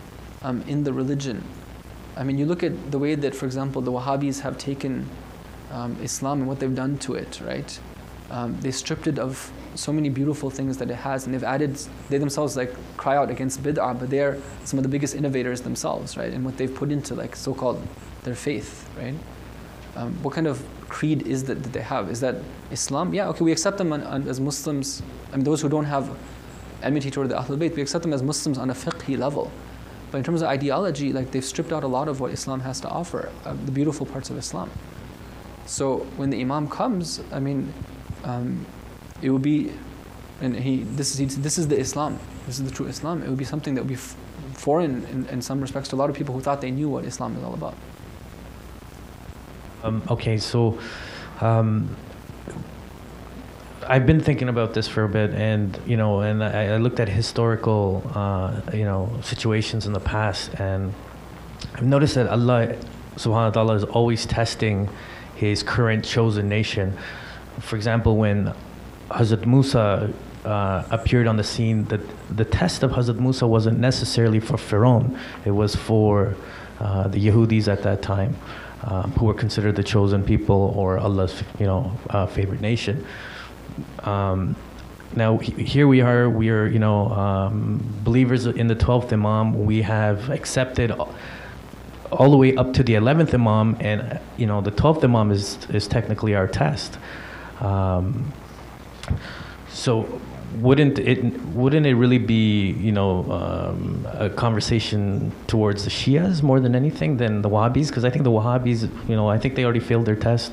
in the religion. I mean, you look at the way that, for example, the Wahhabis have taken Islam and what they've done to it, right? They stripped it of so many beautiful things that it has, and they themselves cry out against bid'ah, but they are some of the biggest innovators themselves, right? And what they've put into so-called their faith, right? What kind of creed is that they have? Is that Islam? Yeah, okay, we accept them as Muslims. I mean, those who don't have enmity toward the Ahlul Bayt, we accept them as Muslims on a fiqhi level. But in terms of ideology, they've stripped out a lot of what Islam has to offer, the beautiful parts of Islam. So when the Imam comes, I mean, it will be, and this is the Islam, this is the true Islam. It would be something that would be foreign in some respects to a lot of people who thought they knew what Islam is all about. Okay, so I've been thinking about this for a bit, and I looked at historical situations in the past, and I've noticed that Allah subhanahu wa ta'ala is always testing His current chosen nation. For example, when Hazrat Musa appeared on the scene, the test of Hazrat Musa wasn't necessarily for Pharaoh, it was for the Yehudis at that time, who were considered the chosen people or Allah's favorite nation. Now here we are believers in the 12th Imam. We have accepted all the way up to the 11th Imam, and the 12th Imam is technically our test. So wouldn't it really be a conversation towards the Shias more than anything than the Wahhabis? Because I think the Wahhabis, I think they already failed their test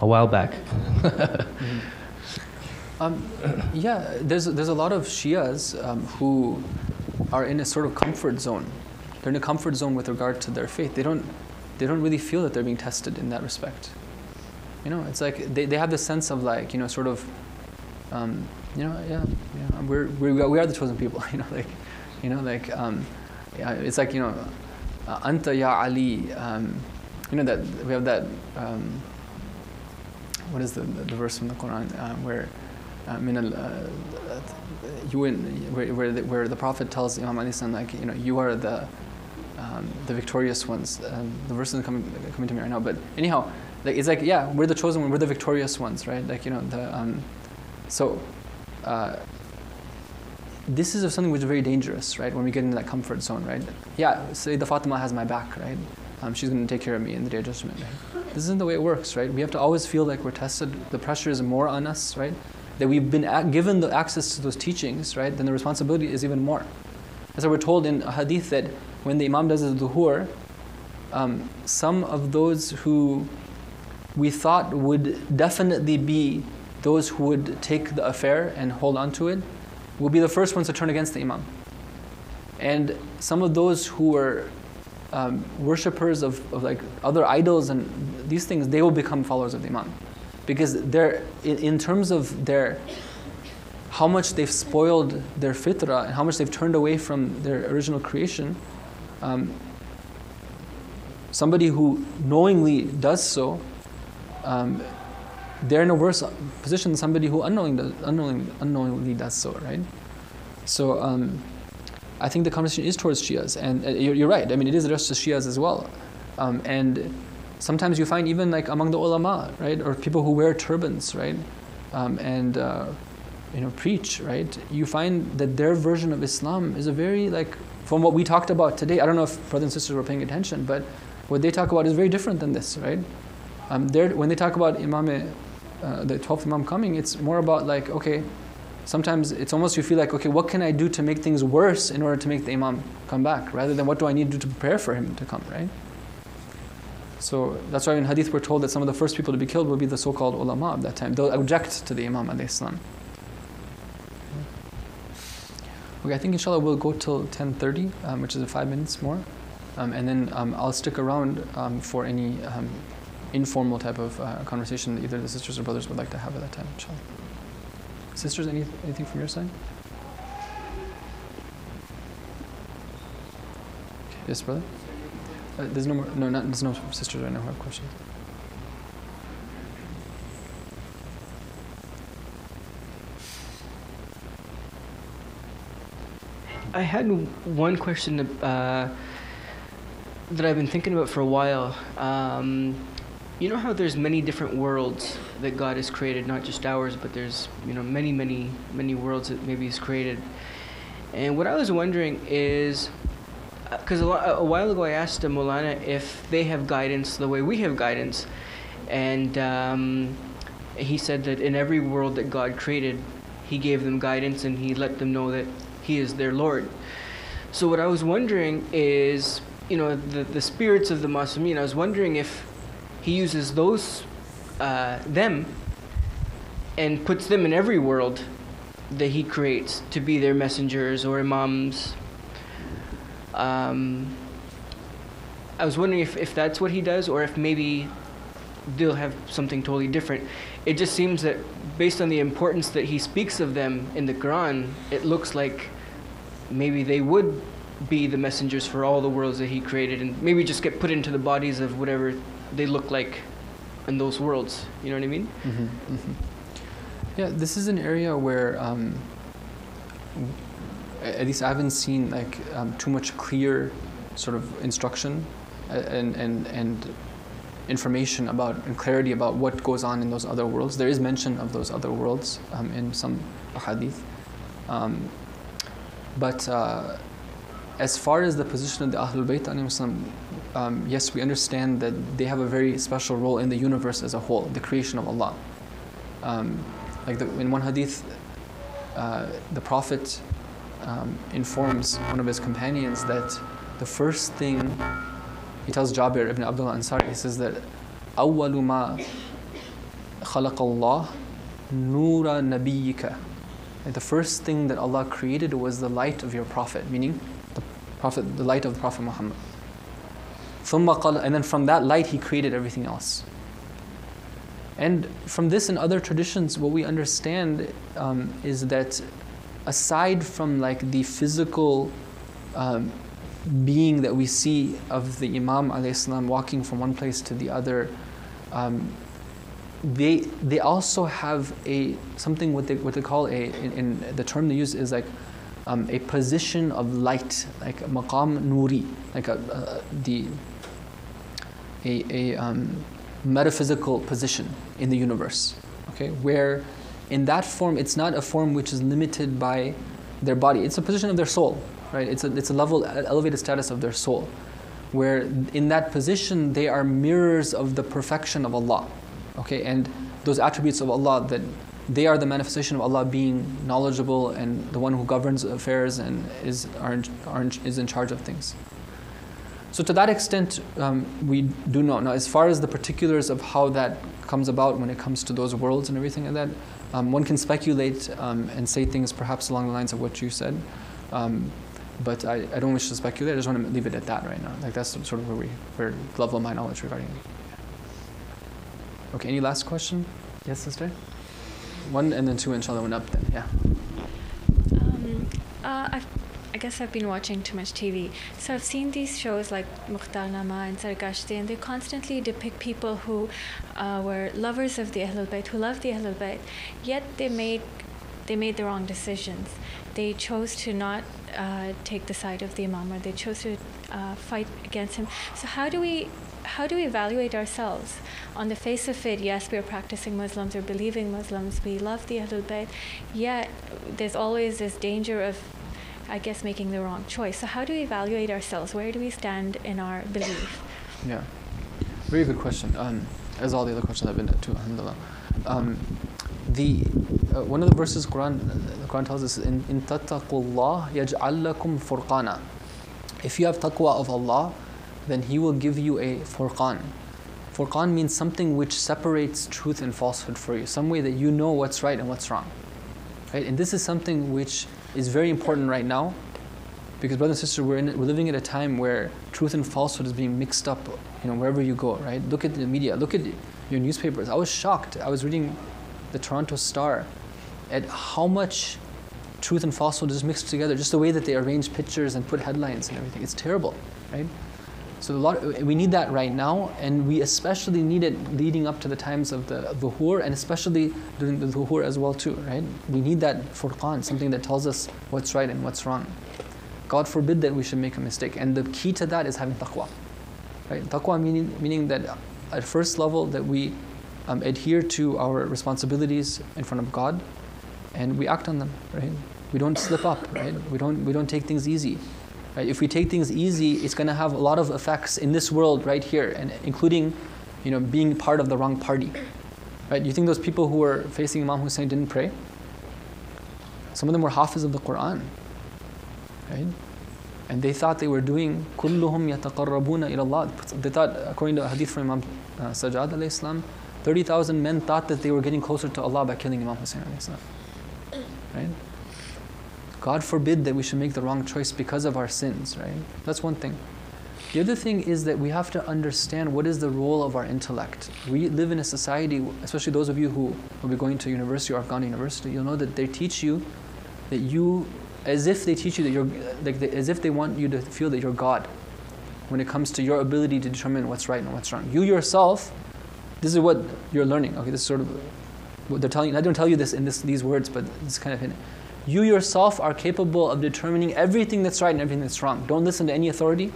a while back. Yeah, there's a lot of Shias who are in a sort of comfort zone. They're in a comfort zone with regard to their faith. They don't really feel that they're being tested in that respect. It's like they have this sense of We are the chosen people. It's like Anta ya Ali. That we have that. What is the verse from the Quran where where the Prophet tells Imam Ali you are the victorious ones. The verse isn't coming to me right now, but anyhow, it's we're the chosen one, we're the victorious ones, right? This is something which is very dangerous, right? When we get into that comfort zone, right? Sayyidah Fatima has my back, right? She's going to take care of me in the Day of Judgment. Right? This isn't the way it works, right? We have to always feel like we're tested. The pressure is more on us, right? That we've been given the access to those teachings, right? Then the responsibility is even more. As we're told in a hadith that when the Imam does his duhur, some of those who we thought would definitely be those who would take the affair and hold on to it will be the first ones to turn against the Imam. And some of those who were worshippers of other idols and these things, they will become followers of the Imam. Because they're, in terms of how much they've spoiled their fitrah and how much they've turned away from their original creation, somebody who knowingly does so, they're in a worse position than somebody who unknowingly does so, right? So I think the conversation is towards Shias, and you're right. I mean, it is addressed to Shias as well, and sometimes you find even among the ulama, right, or people who wear turbans, right, and preach, right. You find that their version of Islam is a very from what we talked about today. I don't know if brothers and sisters were paying attention, but what they talk about is very different than this, right? When they talk about the 12th Imam coming, it's more about sometimes it's almost you feel okay, what can I do to make things worse in order to make the Imam come back, rather than what do I need to do to prepare for him to come, right? So that's why in hadith we're told that some of the first people to be killed will be the so-called ulama of that time. They'll object to the Imam alayhi salam. Okay, I think inshallah we'll go till 10:30, which is 5 minutes more. And then I'll stick around for any informal type of conversation that either the sisters or brothers would like to have at that time, inshallah. Sisters, anything from your side? Yes, brother? There's no sisters right now who have questions. I had one question that I've been thinking about for a while. You know how there's many different worlds that God has created, not just ours, but there's many worlds that maybe He's created. And what I was wondering is, because a while ago I asked Maulana if they have guidance the way we have guidance, and he said that in every world that God created, He gave them guidance and He let them know that He is their Lord. So what I was wondering is, the spirits of the Masumeen, I was wondering if He uses those, them, and puts them in every world that He creates to be their messengers or imams. I was wondering if that's what He does, or if maybe they'll have something totally different. It just seems that based on the importance that He speaks of them in the Quran, it looks like maybe they would be the messengers for all the worlds that He created, and maybe just get put into the bodies of whatever they look like in those worlds. You know what I mean? Mm-hmm, mm-hmm. Yeah, this is an area where at least I haven't seen too much clear sort of instruction and information about and clarity about what goes on in those other worlds. There is mention of those other worlds in some hadith. But as far as the position of the Ahlul Bayt, yes, we understand that they have a very special role in the universe as a whole, the creation of Allah. In one hadith, the Prophet informs one of his companions that the first thing, he tells Jabir ibn Abdullah Ansari, he says that أَوَّلُ مَا خَلَقَ اللَّهُ نُورَ نَبِيِّكَ. The first thing that Allah created was the light of your Prophet, meaning the light of the Prophet Muhammad. And then from that light He created everything else. And from this and other traditions, what we understand is that aside from like the physical being that we see of the Imam alayhi salam walking from one place to the other, they also have something what they call in the term they use is like a position of light, like maqam nuri, like a metaphysical position in the universe, okay, where in that form it's not a form which is limited by their body, it's a position of their soul, right? It's a level, elevated status of their soul, where in that position they are mirrors of the perfection of Allah, okay, and those attributes of Allah, that they are the manifestation of Allah being knowledgeable and the one who governs affairs and is in charge of things. So to that extent, we do know. Now, as far as the particulars of how that comes about when it comes to those worlds and everything like that, one can speculate and say things perhaps along the lines of what you said. But I don't wish to speculate. I just want to leave it at that right now. Like that's sort of where the level of my knowledge regarding it. Okay, any last question? Yes, sister? One and then two, inshallah, one up then. Yeah. I guess I've been watching too much TV. So I've seen these shows like Mukhtar-Nama and Sargashti, and they constantly depict people who were lovers of the Ahlul Bayt, who loved the Ahlul Bayt, yet they made the wrong decisions. They chose to not take the side of the Imam, or they chose to fight against him. So how do we evaluate ourselves? On the face of it, yes, we are practicing Muslims or believing Muslims, we love the Ahlul Bayt, yet there's always this danger of, I guess, making the wrong choice. So how do we evaluate ourselves? Where do we stand in our belief? Yeah, very good question. As all the other questions have been too, alhamdulillah. One of the verses the Quran tells us, in tattaqullah yaj'al lakum furqana. If you have taqwa of Allah, then He will give you a furqan. Furqan means something which separates truth and falsehood for you, some way that you know what's right and what's wrong. Right? And this is something which is very important right now, because brothers and sisters, we're living at a time where truth and falsehood is being mixed up, wherever you go, right? Look at the media, look at your newspapers. I was shocked. I was reading the Toronto Star at how much truth and falsehood is mixed together, just the way that they arrange pictures and put headlines and everything. It's terrible, right? So we need that right now, and we especially need it leading up to the times of the dhuhur, and especially during the dhuhur as well too, right? We need that furqan, something that tells us what's right and what's wrong. God forbid that we should make a mistake, and the key to that is having taqwa, right? Taqwa meaning that at first level that we adhere to our responsibilities in front of God, and we act on them, right? We don't slip up, right? We don't take things easy. Right? If we take things easy, it's going to have a lot of effects in this world right here, and including, being part of the wrong party. Right? You think those people who were facing Imam Hussein didn't pray? Some of them were hafiz of the Quran, right? And they thought they were doing kulluhum yataqarrabuna ila Allah. They thought, according to a hadith from Imam Sajjad alayhi salam, 30,000 men thought that they were getting closer to Allah by killing Imam Hussein alayhi salam. Right? God forbid that we should make the wrong choice because of our sins, right? That's one thing. The other thing is that we have to understand what is the role of our intellect. We live in a society, especially those of you who will be going to university or have gone to university, you'll know that they teach you that as if they teach you that you're, as if they want you to feel that you're God when it comes to your ability to determine what's right and what's wrong. You yourself, this is what you're learning. Okay, this is sort of what they're telling you. I don't tell you this in these words, but it's kind of hidden. You yourself are capable of determining everything that's right and everything that's wrong. Don't listen to any authority.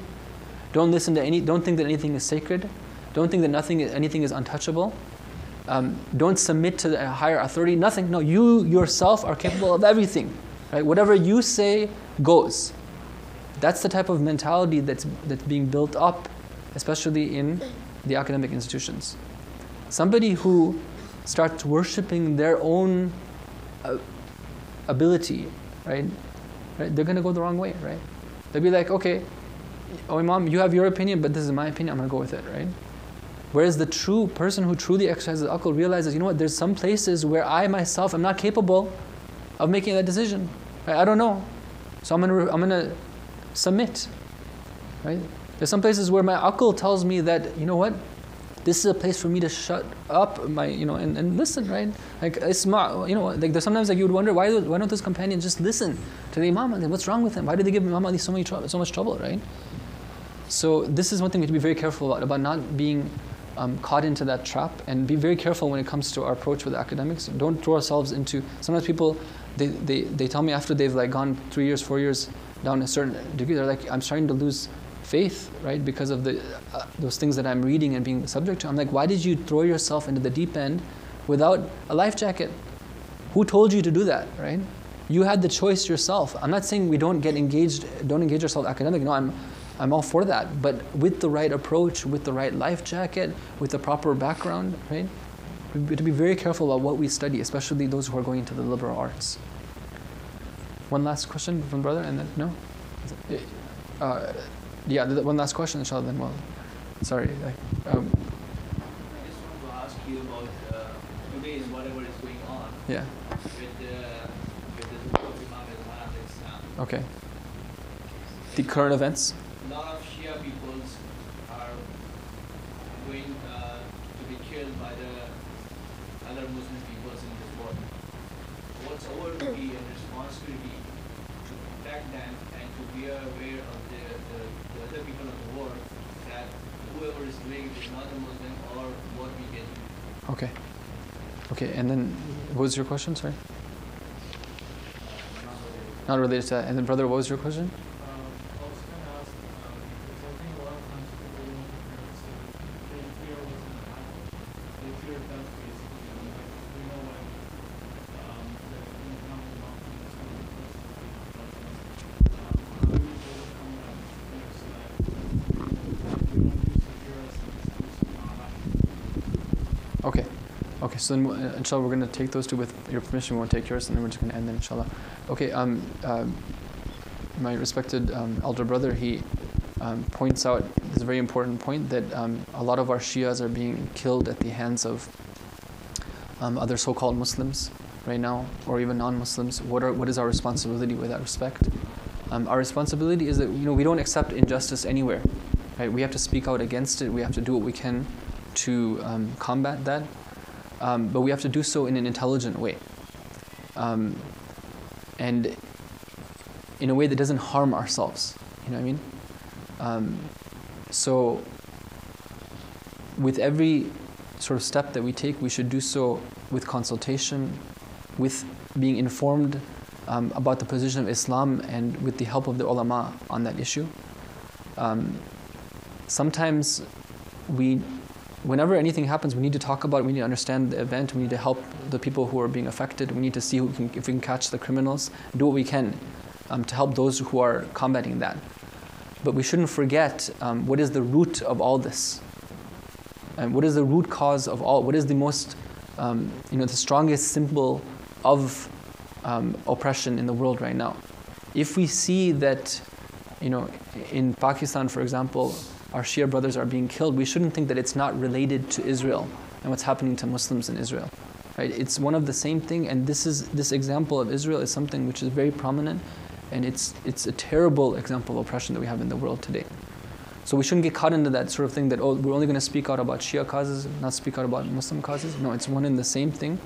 Don't think that anything is sacred. Don't think that anything is untouchable. Don't submit to a higher authority. Nothing. No, you yourself are capable of everything. Right? Whatever you say goes. That's the type of mentality that's being built up, especially in the academic institutions. Somebody who starts worshiping their own ability, right? They're going to go the wrong way, right? They'll be like, okay, oh Imam, you have your opinion, but this is my opinion, I'm going to go with it, right? Whereas the true person who truly exercises aql realizes, there's some places where I myself am not capable of making that decision. Right? I don't know. So I'm going to submit, right? There's some places where my aql tells me that, This is a place for me to shut up and listen, right? Like isma, like there's sometimes like you would wonder why don't those companions just listen to the Imam Ali? What's wrong with him? Why did they give Imam Ali so much trouble, right? So this is one thing we have to be very careful about not being caught into that trap, and be very careful when it comes to our approach with academics. Don't throw ourselves into. Sometimes people they tell me after they've like gone 3 years, 4 years down a certain degree, they're like, I'm starting to lose faith, right, because of those things that I'm reading and being subject to. I'm like, why did you throw yourself into the deep end without a life jacket? Who told you to do that, right? You had the choice yourself. I'm not saying we don't engage ourselves academically. No, I'm all for that, but with the right approach, with the right life jacket, with the proper background, right? We have to be very careful about what we study, especially those who are going into the liberal arts. One last question from brother, and then no? One last question, inshallah, then sorry. I just want to ask you about today and whatever is going on. Yeah. With the Twelfth Imam al-Mahdi. Okay. The current events. A lot of Shia peoples are going to be killed by the other Muslim peoples in this world. What's our duty and responsibility to protect them and to be aware of the other people of the world that whoever is doing it is not a Muslim or what we get to do? Okay, and then what was your question? Sorry. Not related to that. And then brother, what was your question? Okay, so then inshallah we're going to take those two with your permission. We won't take yours, and then we're just going to end then inshallah. Okay, my respected elder brother, he points out this very important point that a lot of our Shias are being killed at the hands of other so-called Muslims right now, or even non-Muslims. What is our responsibility with that respect? Our responsibility is that we don't accept injustice anywhere, right? We have to speak out against it. We have to do what we can to combat that. But we have to do so in an intelligent way, and in a way that doesn't harm ourselves. You know what I mean? So with every sort of step that we take, we should do so with consultation, with being informed about the position of Islam, and with the help of the ulama on that issue. Sometimes whenever anything happens, we need to talk about it, we need to understand the event, we need to help the people who are being affected, we need to see if we can catch the criminals, do what we can to help those who are combating that. But we shouldn't forget what is the root of all this. And what is the root cause of all, what is the most, the strongest symbol of oppression in the world right now. If we see that, in Pakistan, for example, our Shia brothers are being killed, we shouldn't think that it's not related to Israel and what's happening to Muslims in Israel. Right? It's one of the same thing, and this example of Israel is something which is very prominent, and it's a terrible example of oppression that we have in the world today. So we shouldn't get caught into that sort of thing that, we're only going to speak out about Shia causes, not speak out about Muslim causes. No, it's one and the same thing,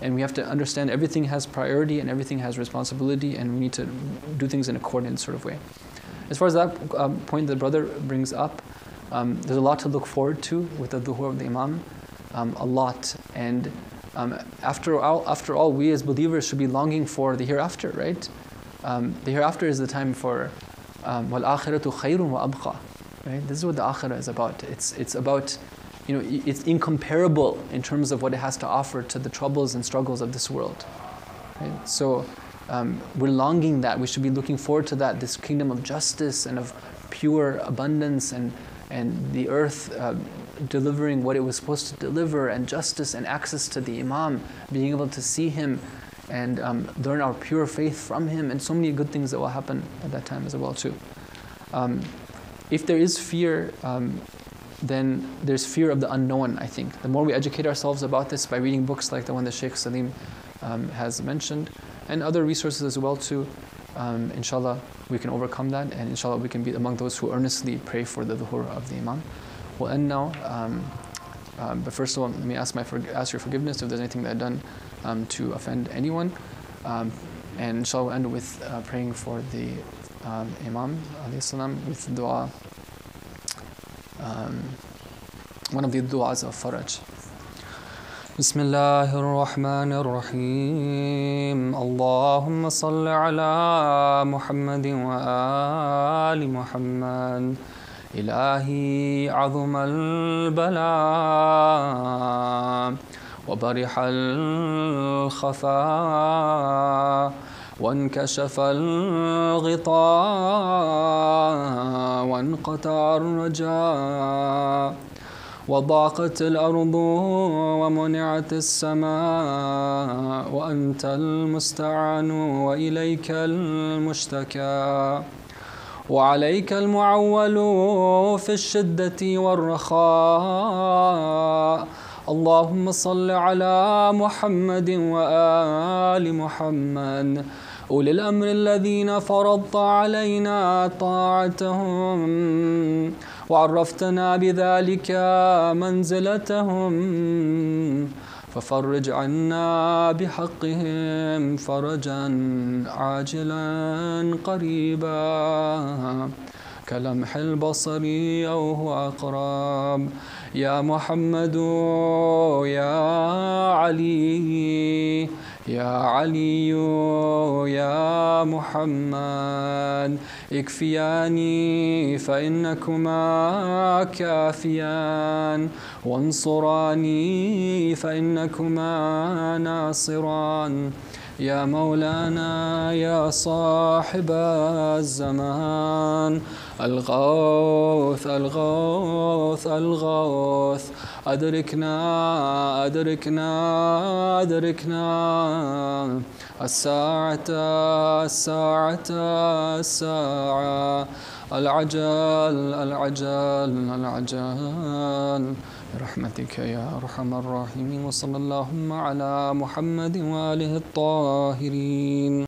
and we have to understand everything has priority and everything has responsibility, and we need to do things in a coordinated sort of way. As far as that point that brother brings up, there's a lot to look forward to with the Dhuhr of the Imam, a lot. And after all, we as believers should be longing for the hereafter, right? The hereafter is the time for وَالْآخِرَةُ خَيْرٌ وَأَبْقَى. Right? This is what the akhirah is about. It's about, it's incomparable in terms of what it has to offer to the troubles and struggles of this world. Right? So we're longing that. We should be looking forward to that, this kingdom of justice and of pure abundance, and the earth delivering what it was supposed to deliver, and justice and access to the Imam, being able to see him and learn our pure faith from him, and so many good things that will happen at that time as well too. If there is fear, then there's fear of the unknown, I think. The more we educate ourselves about this by reading books like the one that Sheikh Salim has mentioned, and other resources as well too, inshallah we can overcome that, and inshallah we can be among those who earnestly pray for the Dhuhr of the Imam. We'll end now. But first of all, let me ask your forgiveness if there's anything that I've done to offend anyone. And inshallah, we'll end with praying for the Imam alayhi salam with dua. One of the du'as of Faraj. بسم الله الرحمن الرحيم اللهم صل على محمد وآل محمد إلهي عظم البلاء وبرح الخفاء وانكشف الغطاء وانقطع الرجاء وضاقت الأرض ومنعت السماء وأنت المستعان وإليك المشتكى وعليك المعول في الشدة والرخاء اللهم صل على محمد وآل محمد أولي الأمر الذين فرضت علينا طاعتهم وعرفتنا بذلك منزلتهم ففرج عنا بحقهم فرجا عاجلا قريبا كلمح البصر أو هو أقرب يا محمد يا علي يا علي يا محمد اكفياني فإنكما كافيان وانصراني فإنكما ناصران يا مولانا يا صاحب الزمان الغوث الغوث الغوث أدركنا أدركنا أدركنا الساعة الساعة الساعة العجل العجل العجل برحمتك يا أرحم الراحمين وصلى اللهم على محمد وآله الطاهرين.